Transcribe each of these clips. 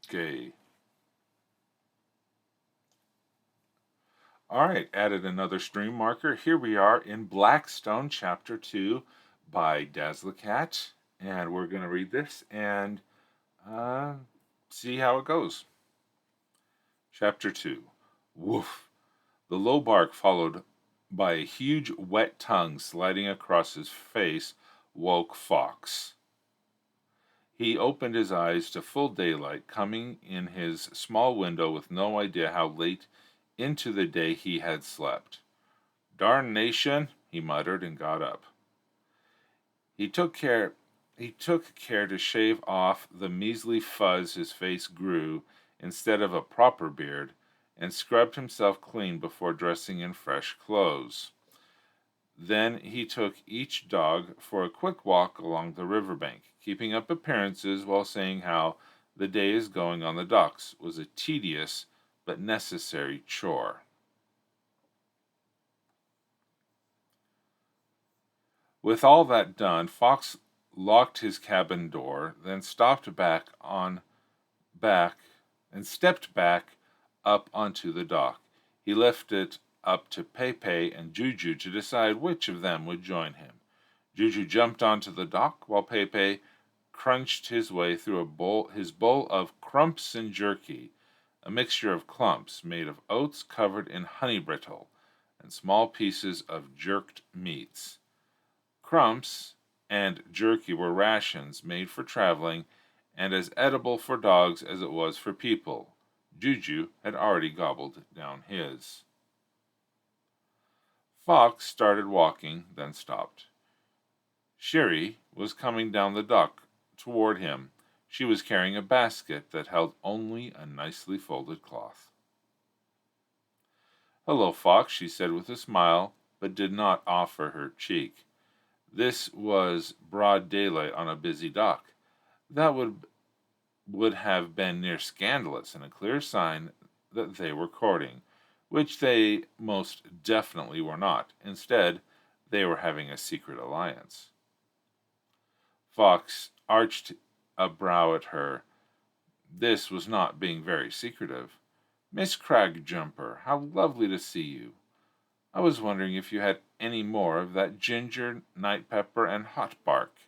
Okay. All right, added another stream marker. Here we are in Blackstone, Chapter 2 by Dazzlecat. And we're going to read this and uh, see how it goes. Chapter 2. Woof. The low bark, followed by a huge wet tongue sliding across his face, woke Fox. He opened his eyes to full daylight coming in his small window with no idea how late into the day he had slept. "Darnation!" he muttered and got up. He took care he took care to shave off the measly fuzz his face grew instead of a proper beard, and scrubbed himself clean before dressing in fresh clothes. Then he took each dog for a quick walk along the river bank, keeping up appearances while saying how the day is going on the docks was a tedious but necessary chore. With all that done, Fox locked his cabin door, then back stepped back up onto the dock. He left it up to Pepe and Juju to decide which of them would join him. Juju jumped onto the dock while Pepe crunched his way through his bowl of crumps and jerky, a mixture of clumps made of oats covered in honey brittle and small pieces of jerked meats. Crumps and jerky were rations made for traveling and as edible for dogs as it was for people. Juju had already gobbled down his. Fox started walking, then stopped. Sherry was coming down the dock toward him. She was carrying a basket that held only a nicely folded cloth. "Hello, Fox," she said with a smile, but did not offer her cheek. This was broad daylight on a busy dock. That would have been near scandalous and a clear sign that they were courting, which they most definitely were not. Instead, they were having a secret alliance. Fox arched a brow at her. This was not being very secretive. "Miss Crag-Jumper, how lovely to see you. I was wondering if you had any more of that ginger, night pepper, and hot bark,"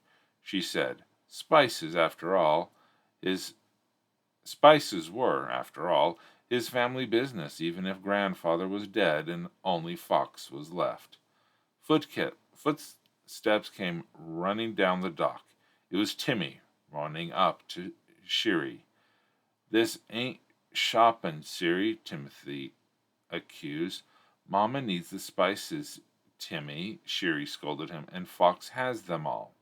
she said. His spices were, after all, his family business, even if grandfather was dead and only Fox was left. Footsteps came running down the dock. It was Timmy, running up to Shiri. "This ain't shopping, Siri," Timothy accused. "Mama needs the spices, Timmy," Shiri scolded him, "and Fox has them all."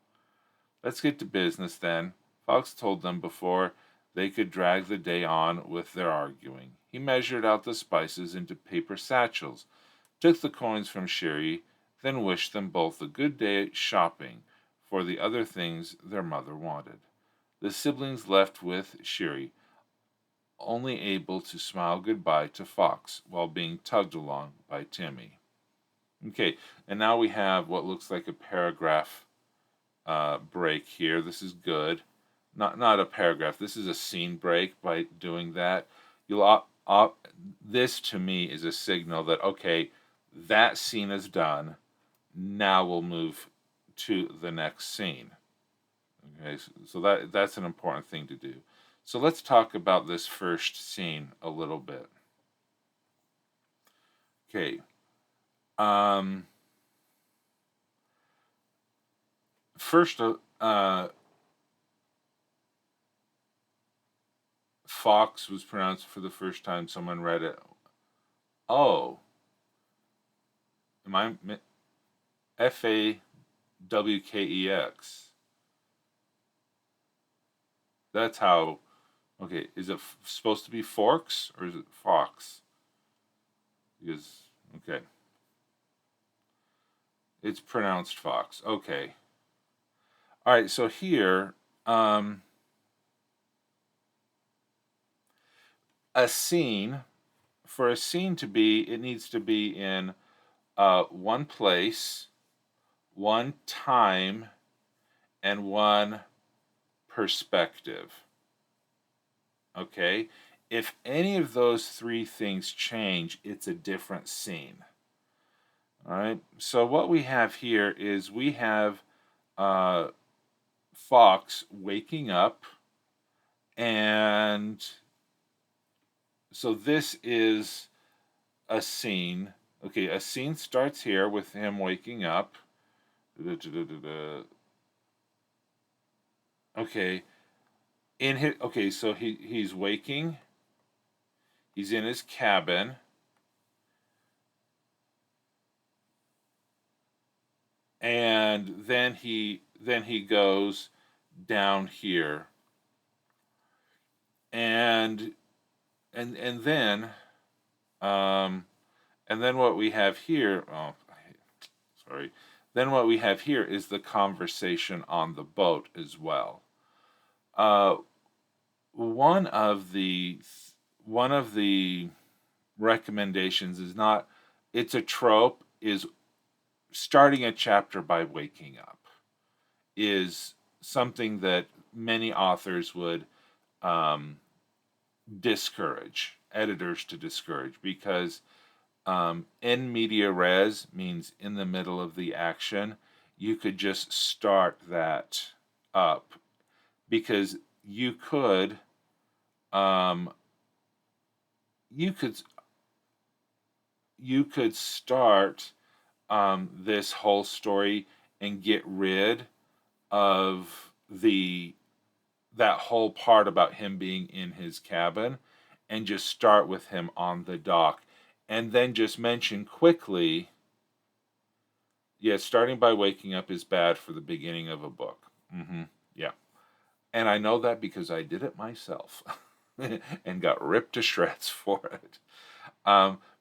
"Let's get to business, then," Fox told them before they could drag the day on with their arguing. He measured out the spices into paper satchels, took the coins from Shiri, then wished them both a good day shopping for the other things their mother wanted. The siblings left with Shiri, only able to smile goodbye to Fox while being tugged along by Timmy. Okay, and now we have what looks like a paragraph break here. This is good. Not a paragraph. This is a scene break. By doing that, this to me is a signal that okay, that scene is done. Now we'll move to the next scene. Okay, so that's an important thing to do. So let's talk about this first scene a little bit. Okay. Um, First, Fox was pronounced for the first time. Someone read it. Oh, am I Fawkex? That's how. Okay, is it supposed to be Forks or is it Fox? Because okay, it's pronounced Fox. Okay. All right. So here, um, a scene for a scene to be, it needs to be in one place, one time, and one perspective. Okay? If any of those three things change, it's a different scene. All right? So what we have here is we have uh, Fox waking up, and so this is a scene. Okay, a scene starts here with him waking up. Okay, so he's waking. He's in his cabin, and then he goes down here, and and then um and then what we have here. Oh, sorry. Then what we have here is the conversation on the boat as well. Uh, one of the one of the recommendations is not. It's a trope. Is starting a chapter by waking up is something that many authors would um, discourage editors to discourage because in media res means in the middle of the action. You could just start that up because um, you could you could start this whole story and get rid of the that whole part about him being in his cabin and just start with him on the dock and then just mention quickly, yeah, starting by waking up is bad for the beginning of a book. Yeah, and I know that because I did it myself and got ripped to shreds for it.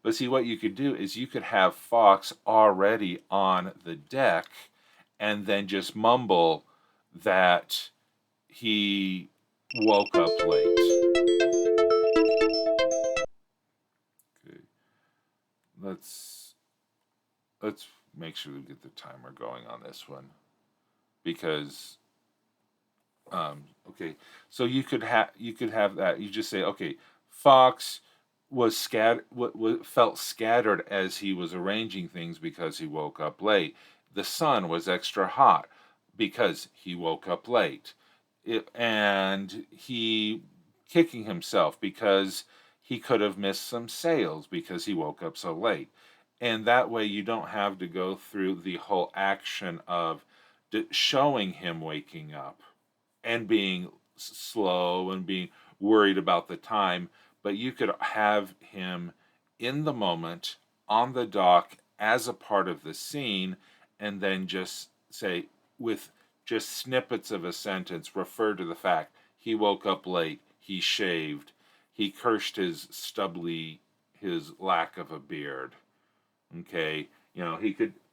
But see, what you could do is you could have Fox already on the deck and then just mumble that he woke up late. Okay, let's let's make sure we get the timer going on this one because okay, so you could have that. You just say, okay, Fox was felt scattered as he was arranging things because he woke up late. The sun was extra hot because he woke up late. And he kicking himself because he could have missed some sales because he woke up so late. And that way you don't have to go through the whole action of showing him waking up and being slow and being worried about the time, but you could have him in the moment on the dock as a part of the scene and then just say, with just snippets of a sentence, refer to the fact he woke up late, he shaved, he cursed his lack of a beard. Okay,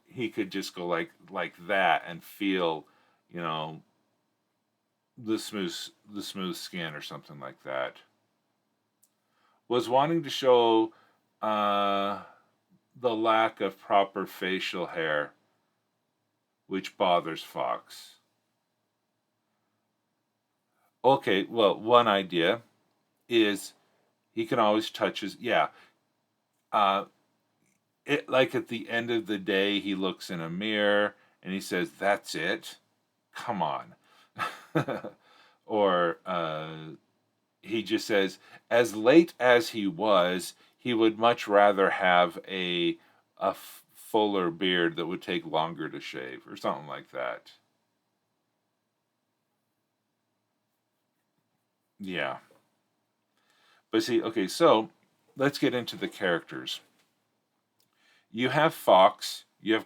he could just go like that and feel, you know, the smooth skin or something like that. Was wanting to show uh, the lack of proper facial hair, which bothers Fox. Okay, well, one idea is he can always touch his, yeah. Uh, like at the end of the day, he looks in a mirror and he says, "That's it. Come on." Or he just says, as late as he was, he would much rather have a fuller beard that would take longer to shave, or something like that. Yeah, but see, okay, so let's get into the characters. You have Fox, you have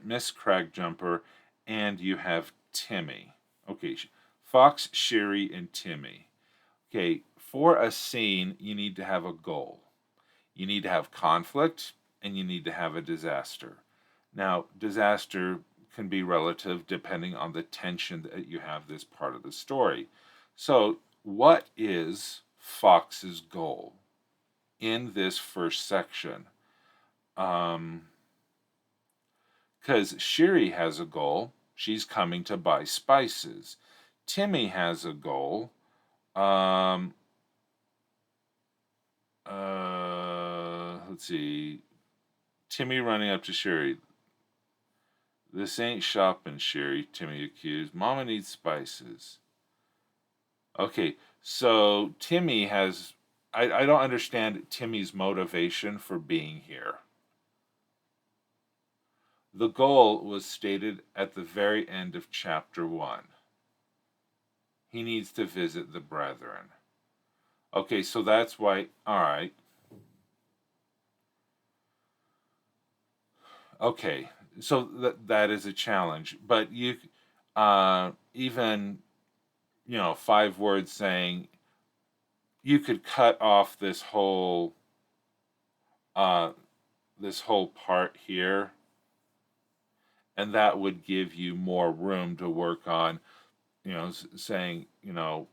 Miss Cragjumper, and you have Timmy. Okay, Fox, Sherry, and Timmy. Okay, for a scene, you need to have a goal. You need to have conflict and you need to have a disaster. Now, disaster can be relative depending on the tension that you have this part of the story. So, what is Fox's goal in this first section? Um, because Shiri has a goal. She's coming to buy spices. Timmy has a goal. Um, let's see. Timmy running up to Sherry. This ain't shopping, Sherry, Timmy accused. Mama needs spices. Okay, so Timmy has. I don't understand Timmy's motivation for being here. The goal was stated at the very end of chapter 1. He needs to visit the brethren. Okay, so that's why. All right. Okay, so that is a challenge, but even 5 words saying you could cut off uh, this whole part here, and that would give you more room to work on. Saying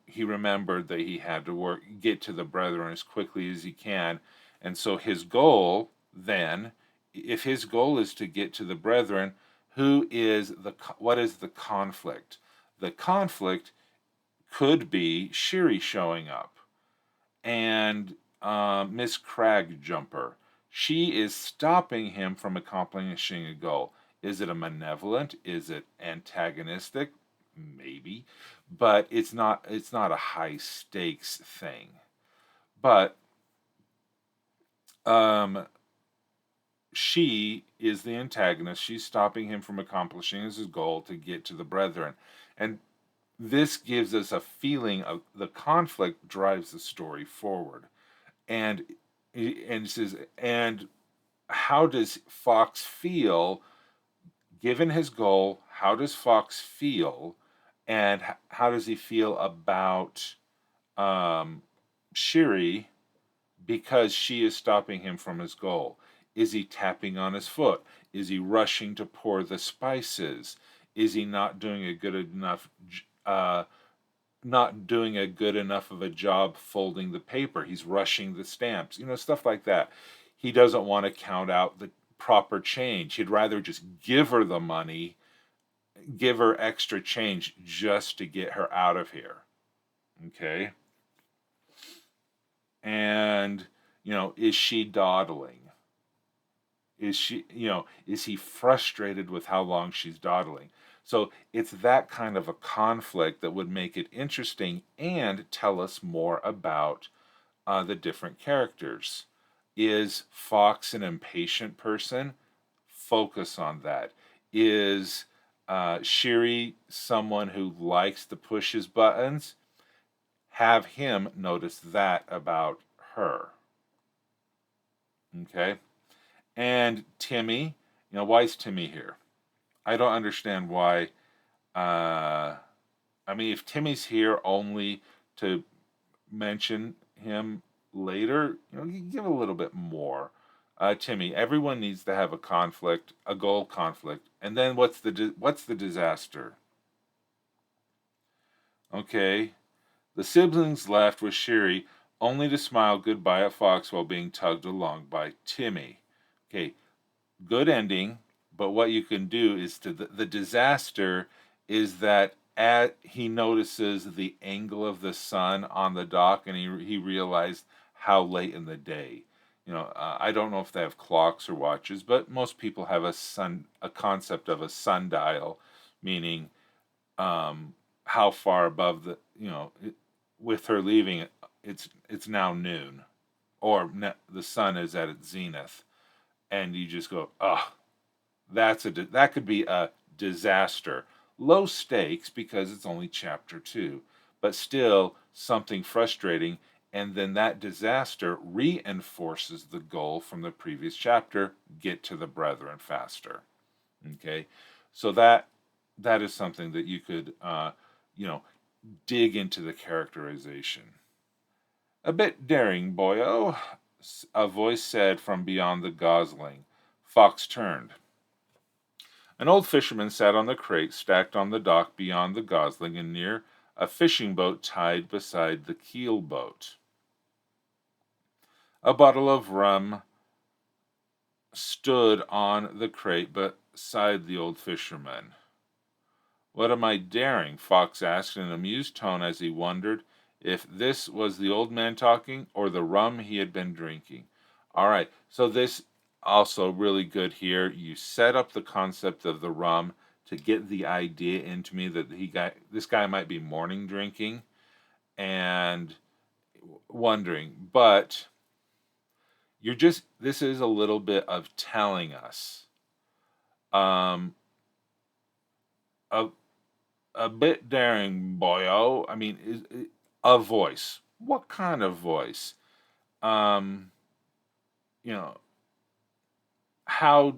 he remembered that he had to get to the brethren as quickly as he can, and so his goal then, if his goal is to get to the brethren, what is the conflict? The conflict could be Shiri showing up and Miss Crag Jumper. She is stopping him from accomplishing a goal. Is it a malevolent? Is it antagonistic? Maybe, but it's not a high stakes thing. But she is the antagonist. She's stopping him from accomplishing his goal to get to the brethren, and this gives us a feeling of the conflict drives the story forward. And says, and how does Fox feel given his goal? How does Fox feel, and how does he feel about Shiri because she is stopping him from his goal? Is he tapping on his foot? Is he rushing to pour the spices? Is he not doing a good enough of a job folding the paper? He's rushing the stamps, stuff like that. He doesn't want to count out the proper change. He'd rather just give her the money, give her extra change just to get her out of here. Okay? And, is she dawdling? Is he frustrated with how long she's dawdling? So it's that kind of a conflict that would make it interesting and tell us more about the different characters. Is Fox an impatient person? Focus on that. Is Shiri someone who likes to push his buttons? Have him notice that about her. Okay? And Timmy, why is Timmy here? I don't understand why. If Timmy's here only to mention him later, you give a little bit more. Timmy, everyone needs to have a conflict, a goal conflict, and then what's the disaster? Okay, the siblings left with Shiri only to smile goodbye at Fox while being tugged along by Timmy. Okay, good ending, but what you can do is the disaster is that he notices the angle of the sun on the dock, and he realized how late in the day. I don't know if they have clocks or watches, but most people have a concept of a sundial, meaning how far above with her leaving, it's now noon, or the sun is at its zenith, and you just go, oh, that could be a disaster. Low stakes because it's only chapter 2, but still something frustrating. And then that disaster reinforces the goal from the previous chapter: get to the brethren faster. Okay, so that is something that you could dig into the characterization. A bit daring, boyo, a voice said from beyond the gosling. Fox turned. An old fisherman sat on the crate stacked on the dock beyond the gosling and near a fishing boat tied beside the keel boat. A bottle of rum stood on the crate beside the old fisherman. What am I daring? Fox asked in an amused tone as he wondered if this was the old man talking or the rum he had been drinking. All right. So this also really good here. You set up the concept of the rum to get the idea into me that this guy might be morning drinking and wondering, but this is a little bit of telling us um a, a bit daring, boyo. I mean, a voice. What kind of voice? Um, you know, how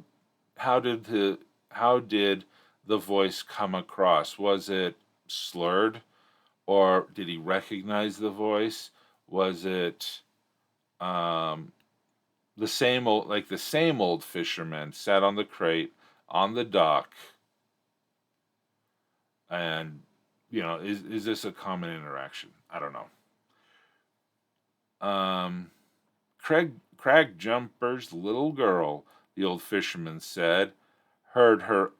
how did the how did the voice come across? Was it slurred, or did he recognize the voice? Was it um, the same old fisherman sat on the crate on the dock, and is this a common interaction? I don't know. Crag Jumper's little girl, the old fisherman said, heard her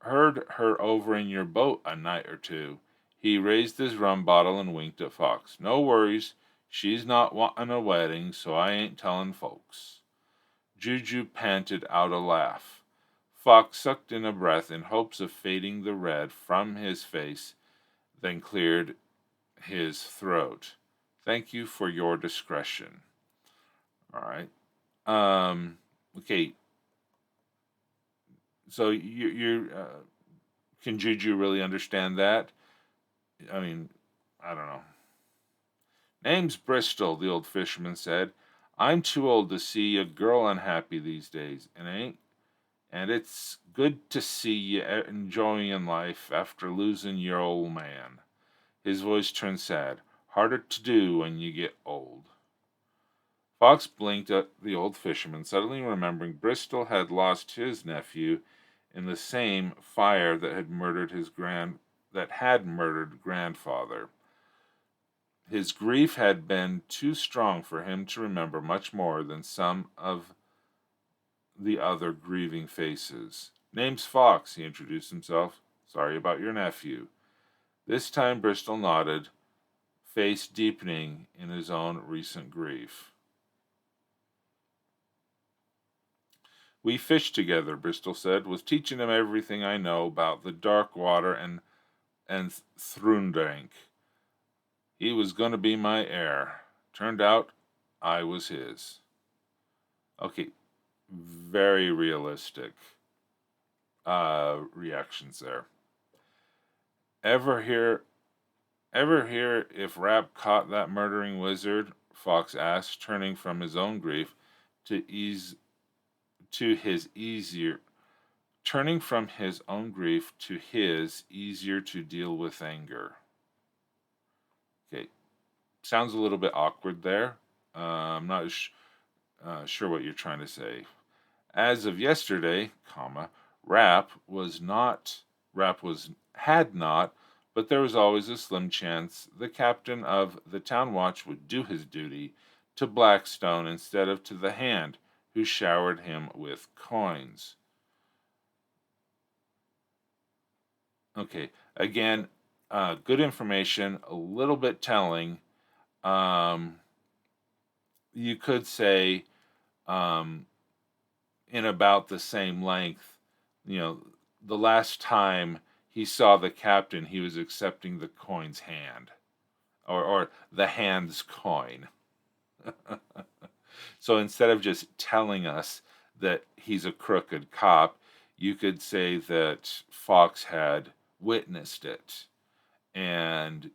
heard her over in your boat a night or two. He raised his rum bottle and winked at Fox. No worries, she's not wantin' a wedding, so I ain't tellin' folks. Juju panted out a laugh. Fox sucked in a breath in hopes of fading the red from his face, then cleared his throat. Thank you for your discretion. All right. Okay. So can Juju really understand that? I mean, I don't know. Name's Bristol, the old fisherman said. I'm too old to see a girl unhappy these days, and it's good to see you enjoying life after losing your old man. His voice turned sad. Harder to do when you get old. Fox blinked at the old fisherman, suddenly remembering Bristol had lost his nephew in the same fire that had murdered grandfather. His grief had been too strong for him to remember much more than some of the other grieving faces. Name's Fox, he introduced himself. Sorry about your nephew. This time Bristol nodded, face deepening in his own recent grief. We fished together, Bristol said, was teaching him everything I know about the dark water and Thrundank. He was going to be my heir. Turned out I was his. Okay, very realistic reactions there. Ever hear ever hear if Rap caught that murdering wizard? Fox asked, turning from his own grief to ease to his easier turning from his own grief to his easier to deal with anger. Okay, sounds a little bit awkward there. I'm not sure what you're trying to say. As of yesterday, comma, Rap was had not, but there was always a slim chance the captain of the town watch would do his duty to Blackstone instead of to the hand who showered him with coins. Okay, again, good information, a little bit telling. Um, you could say um, in about the same length. You know, the last time he saw the captain, he was accepting the coin's hand, or the hand's coin. So instead of just telling us that he's a crooked cop, you could say that Fox had witnessed it, and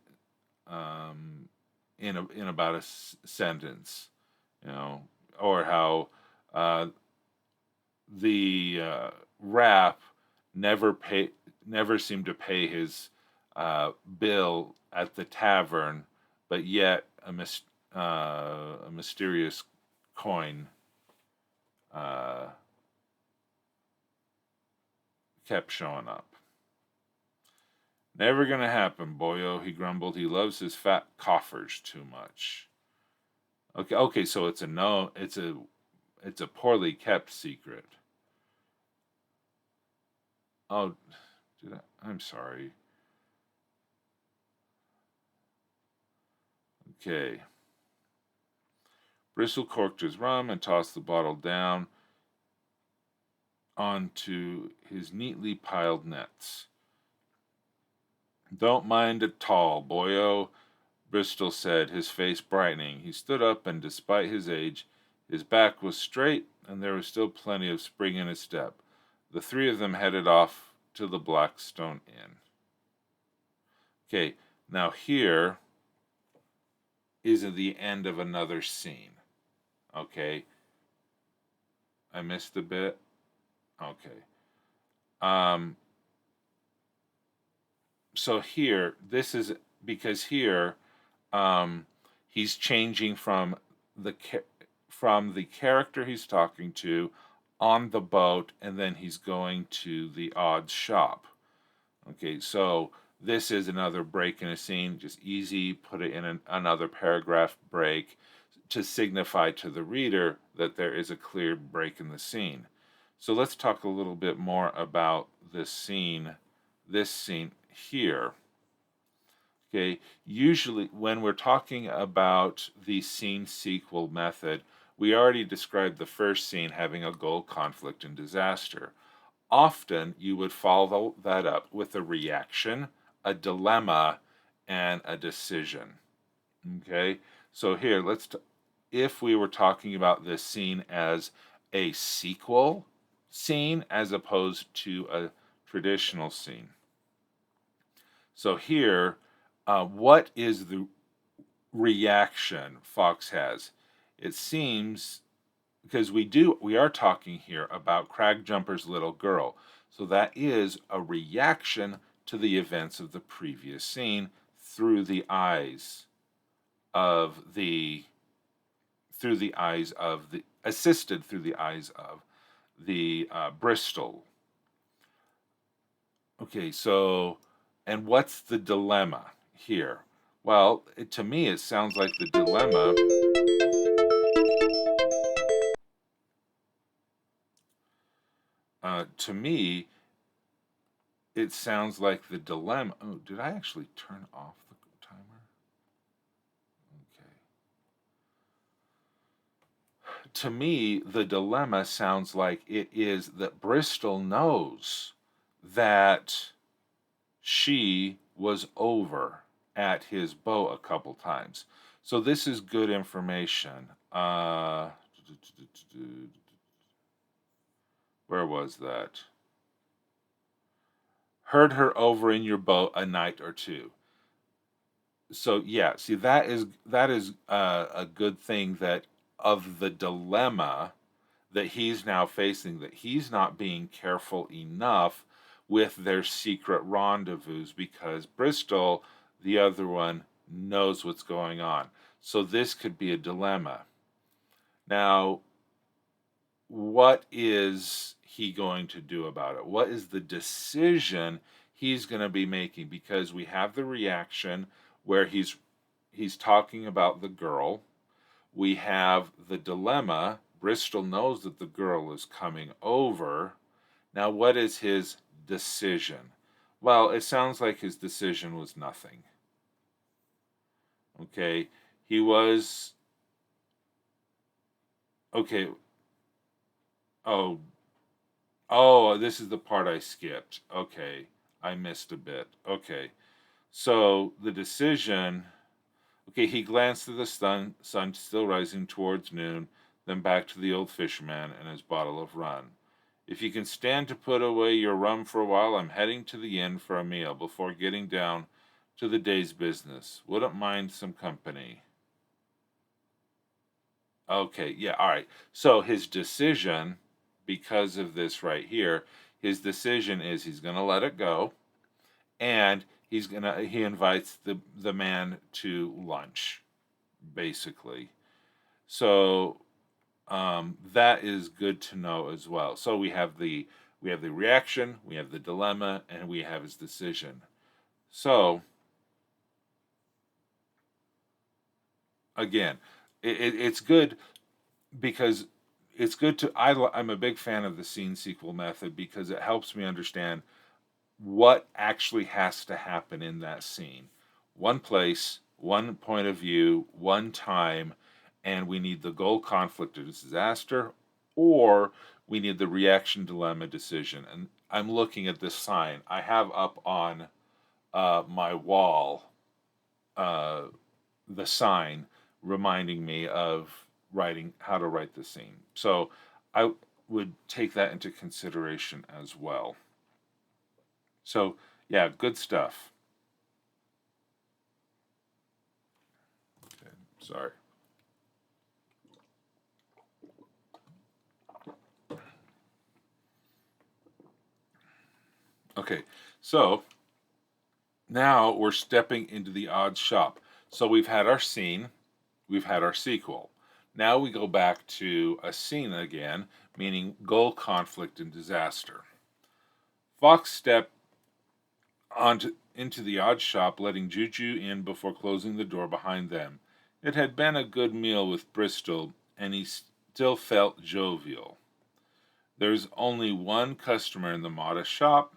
in about sentence, you know, or how uh, the Rap never seemed to pay his bill at the tavern, but yet a mysterious coin uh, kept showing up. Never gonna happen, boyo, he grumbled. He loves his fat coffers too much. Okay, so it's a no, it's a poorly kept secret. Oh, I'm sorry. Okay. Bristol corked his rum and tossed the bottle down onto his neatly piled nets. "Don't mind at all, boyo," Bristol said, his face brightening. He stood up, and despite his age, his back was straight, and there was still plenty of spring in his step. The three of them headed off to the Blackstone Inn. Okay, now here is at the end of another scene. Okay, I missed a bit. Okay. Um, so here, this is because here, he's changing the from the character he's talking to on the boat, and then he's going to the odds shop. Okay, so this is another break in a scene, just easy, put it in another paragraph break to signify to the reader that there is a clear break in the scene. So let's talk a little bit more about this scene here. Okay, usually when we're talking about the scene sequel method, we already described the first scene having a goal, conflict, and disaster. Often you would follow that up with a reaction, a dilemma, and a decision. Okay, so here if we were talking about this scene as a sequel scene as opposed to a traditional scene. So here, what is the reaction Fox has? It seems, because we are talking here about Cragjumper's little girl, so that is a reaction to the events of the previous scene through the eyes of the assisted through the eyes of the Bristol. Okay, so, and what's the dilemma here? Well, to me, it sounds like the dilemma. To me, it sounds like the dilemma. Oh, did I actually turn off the timer? Okay. To me, the dilemma sounds like it is that Bristol knows that she was over at his boat a couple times. So this is good information. Where was that? Heard her over in your boat a night or two. So yeah, see that is a good thing, that of the dilemma that he's now facing, that he's not being careful enough with their secret rendezvous because Bristol, the other one, knows what's going on. So this could be a dilemma. Now, what is he going to do about it? What is the decision he's going to be making? Because we have the reaction where he's talking about the girl. We have the dilemma. Bristol knows that the girl is coming over. Now, what is his decision? Well, it sounds like his decision was nothing. Okay, he was. Okay, oh, oh, this is the part I skipped. Okay, I missed a bit. Okay, so the decision. Okay, he glanced at the sun still rising towards noon, then back to the old fisherman and his bottle of rum. "If you can stand to put away your rum for a while, I'm heading to the inn for a meal before getting down to the day's business. Wouldn't mind some company." Okay, yeah, all right. So his decision, because of this right here, his decision is he's going to let it go, and he invites the man to lunch, basically. So that is good to know as well. So we have the reaction, we have the dilemma, and we have his decision. So again, it's good because it's good to I'm a big fan of the scene sequel method because it helps me understand what actually has to happen in that scene. One place, one point of view, one time, and we need the goal, conflict, or disaster, or we need the reaction, dilemma, decision. And I'm looking at this sign I have up on my wall, uh, the sign reminding me of writing how to write the scene. So I would take that into consideration as well. So yeah, good stuff. Okay, sorry. Okay, so now we're stepping into the odd shop. So we've had our scene, we've had our sequel. Now we go back to a scene again, meaning goal, conflict, and disaster. Fox stepped into the odd shop, letting Juju in before closing the door behind them. It had been a good meal with Bristol, and he still felt jovial. There's only one customer in the modest shop.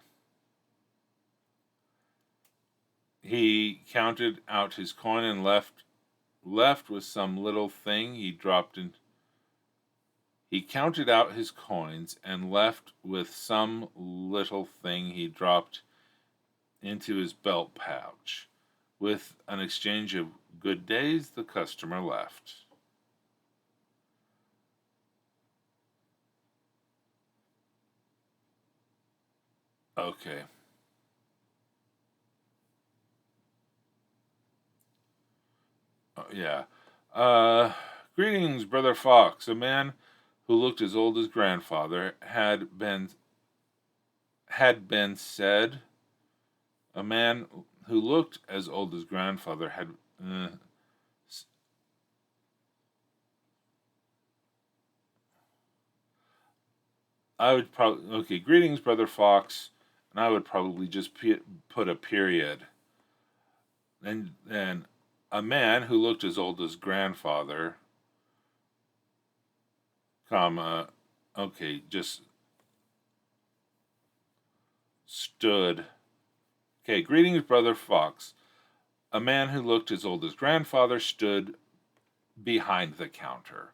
He counted out his coin and left with some little thing he dropped in. He counted out his coins and left with some little thing he dropped into his belt pouch. With an exchange of good days, the customer left. Okay. Yeah. Uh, Greetings, Brother Fox. A man who looked as old as grandfather had been said. A man who looked as old as grandfather had. Uh, I would probably okay. Greetings, Brother Fox, and I would probably just put a period, and then a man who looked as old as grandfather, comma, okay, just stood. Okay, greetings, Brother Fox. A man who looked as old as grandfather stood behind the counter.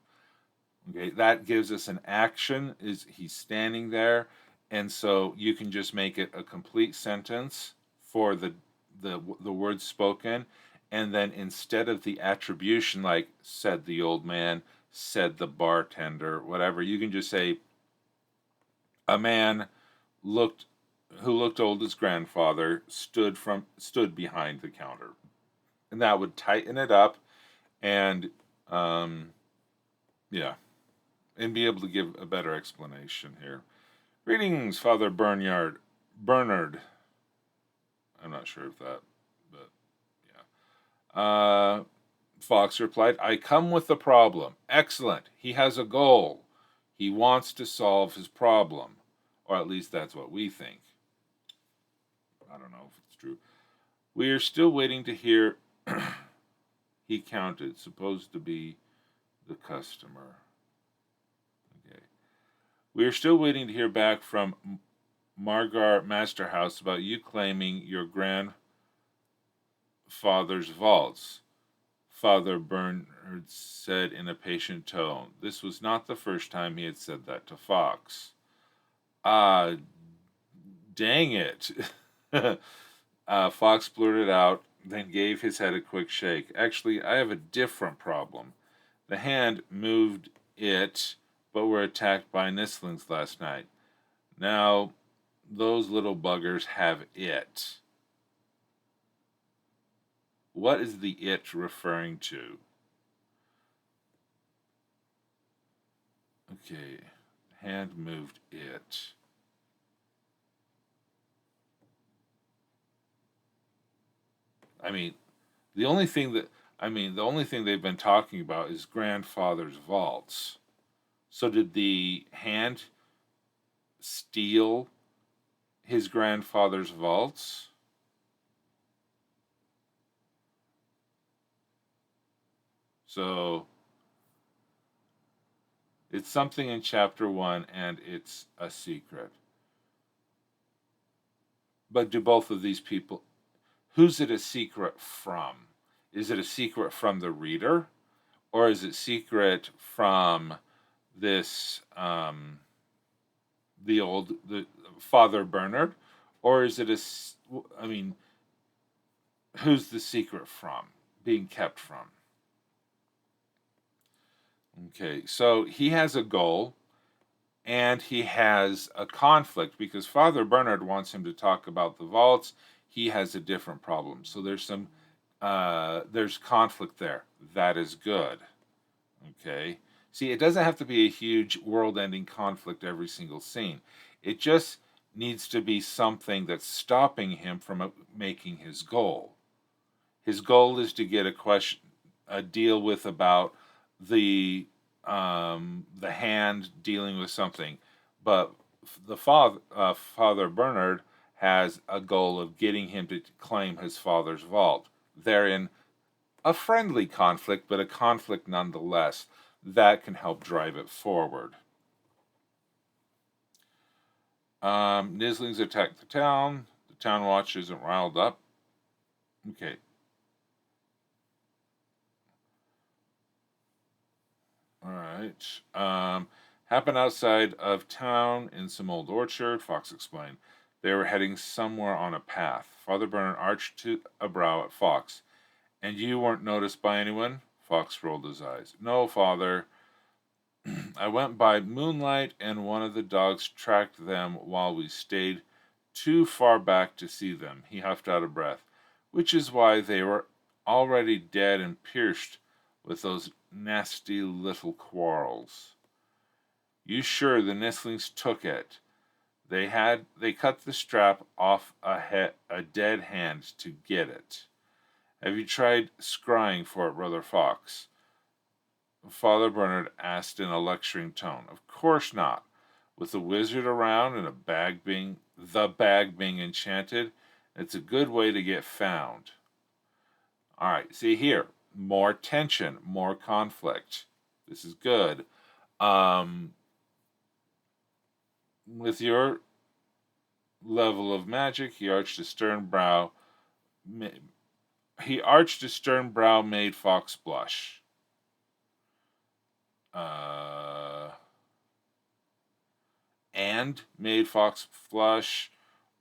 Okay, that gives us an action. Is he's standing there, and so you can just make it a complete sentence for the words spoken, and then instead of the attribution like said the old man, said the bartender, whatever, you can just say a man looked who looked old as grandfather stood behind the counter, and that would tighten it up, and um, yeah, and be able to give a better explanation here. Greetings, Father Bernard. I'm not sure if that, but yeah. Fox replied, I come with a problem. Excellent. He has a goal. He wants to solve his problem. Or at least that's what we think. I don't know if it's true. We are still waiting to hear. He counted, supposed to be the customer. Okay. We are still waiting to hear back from Margar Masterhouse about you claiming your grandfather's vaults. Father Bernard said in a patient tone. This was not the first time he had said that to Fox. Ah, dang it. Fox blurted out, then gave his head a quick shake. Actually, I have a different problem. The hand moved it, but were attacked by Nislings last night. Now, those little buggers have it. What is the it referring to? Okay, hand moved it. I mean, the only thing that the only thing they've been talking about is grandfather's vaults. So did the hand steal his grandfather's vaults? So it's something in chapter 1 and it's a secret. But do both of these people, who's it a secret from? Is it a secret from the reader or is it secret from this the Father Bernard, or is it I mean, who's the secret from being kept from? Okay, so he has a goal and he has a conflict because Father Bernard wants him to talk about the vaults. He has a different problem. So there's conflict there. That is good. Okay. See, it doesn't have to be a huge world-ending conflict every single scene. It just needs to be something that's stopping him from making his goal. His goal is to get a deal with about the hand dealing with something, but Father Bernard has a goal of getting him to claim his father's vault. Therein, a friendly conflict, but a conflict nonetheless that can help drive it forward. Nislings attack the town. The town watch isn't riled up. Okay. All right. Happened outside of town in some old orchard, Fox explained. They were heading somewhere on a path. Father Bernard arched a brow at Fox. And you weren't noticed by anyone? Fox rolled his eyes. No, Father. I went by moonlight, and one of the dogs tracked them while we stayed too far back to see them. He huffed out a breath, which is why they were already dead and pierced with those nasty little quarrels. You sure the Nislings took it? They cut the strap off a dead hand to get it. Have you tried scrying for it, Brother Fox? Father Bernard asked in a lecturing tone. Of course not. With the wizard around and the bag being enchanted, it's a good way to get found. All right, see here, more tension, more conflict. This is good. With your level of magic, he arched a stern brow. Made Fox blush. And made Fox flush,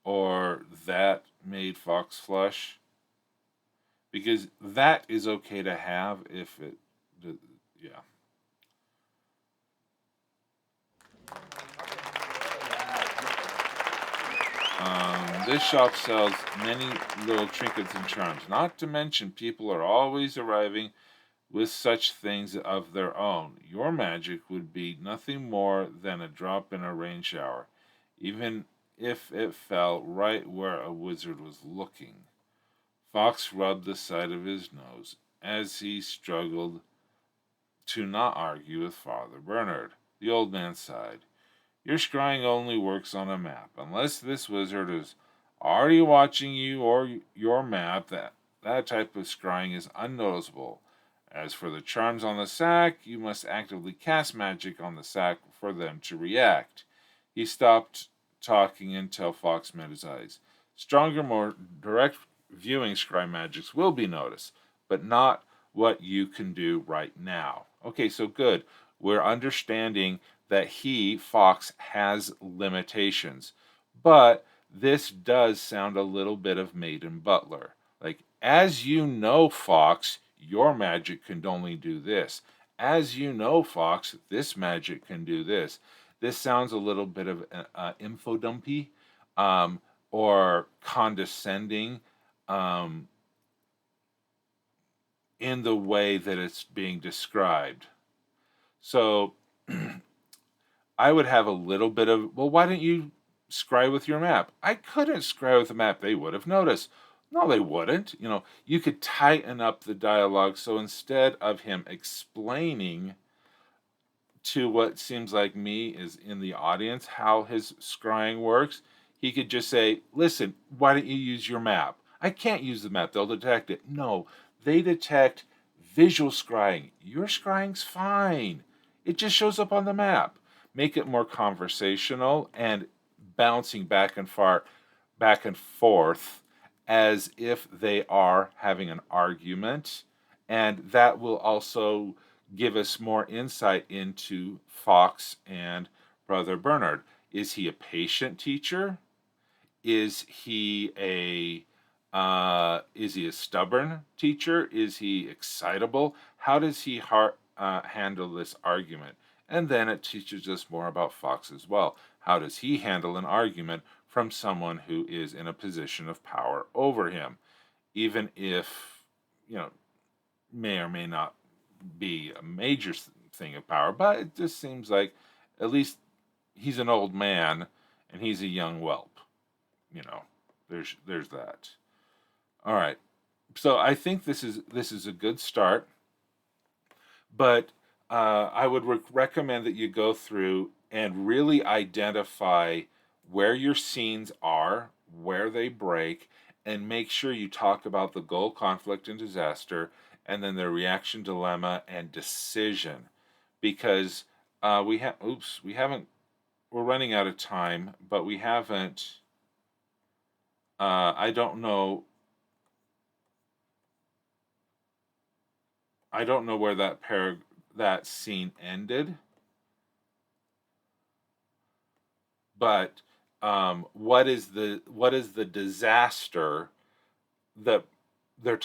or that made Fox flush, because that is okay to have if it, yeah. This shop sells many little trinkets and charms. Not to mention, people are always arriving with such things of their own. Your magic would be nothing more than a drop in a rain shower, even if it fell right where a wizard was looking. Fox rubbed the side of his nose as he struggled to not argue with Father Bernard. The old man sighed. Your scrying only works on a map. Unless this wizard is already watching you or your map, that type of scrying is unnoticeable. As for the charms on the sack, you must actively cast magic on the sack for them to react. He stopped talking until Fox met his eyes. Stronger, more direct viewing scry magics will be noticed, but not what you can do right now. Okay, so good. We're understanding that Fox, has limitations. But this does sound a little bit of Maiden Butler. Like, as you know, Fox, your magic can only do this. As you know, Fox, this magic can do this. This sounds a little bit of info dumpy or condescending in the way that it's being described. So I would have a little bit of, well, why don't you scry with your map? I couldn't scry with a map. They would have noticed. No, they wouldn't. You could tighten up the dialogue so instead of him explaining to what seems like me is in the audience how his scrying works, he could just say, listen, why don't you use your map? I can't use the map. They'll detect it. No, they detect visual scrying. Your scrying's fine. It just shows up on the map. Make it more conversational and bouncing back and forth as if they are having an argument. And that will also give us more insight into Fox and Brother Bernard. Is he a patient teacher? Is he a stubborn teacher? Is he excitable? How does he handle this argument? And then it teaches us more about Fox as well. How does he handle an argument from someone who is in a position of power over him, even if, you know, may or may not be a major thing of power, but it just seems like at least he's an old man and he's a young whelp. You know, there's that. All right. So I think this is a good start, but I would recommend that you go through and really identify where your scenes are, where they break, and make sure you talk about the goal, conflict, and disaster, and then the reaction, dilemma, and decision, because we haven't. We're running out of time, but we haven't. I don't know. I don't know where that scene ended, but what is the disaster that they're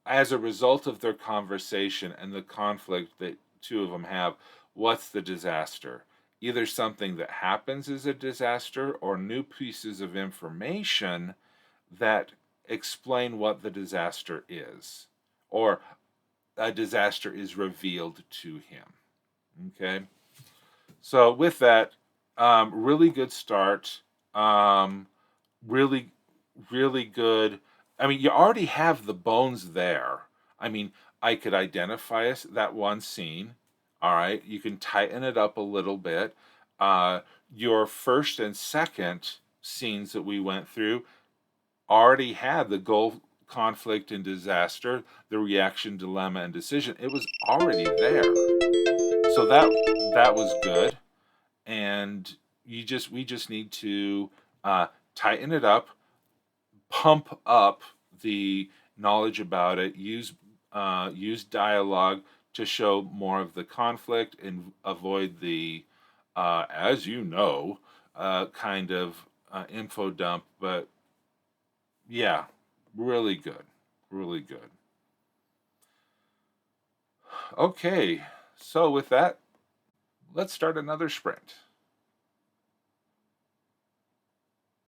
as a result of their conversation and the conflict that two of them have? What's the disaster? Either something that happens is a disaster, or new pieces of information that explain what the disaster is, or a disaster is revealed to him. Okay, so with that, really good start. Really, really good. I mean, you already have the bones there. I mean, I could identify that one scene. All right, you can tighten it up a little bit. Your first and second scenes that we went through already had the goal, conflict, and disaster, the reaction, dilemma, and decision. It was already there, so that was good. And we just need to tighten it up, pump up the knowledge about it, use dialogue to show more of the conflict and avoid the as you know kind of info dump. But yeah, really good, really good. Okay, so with that, let's start another sprint.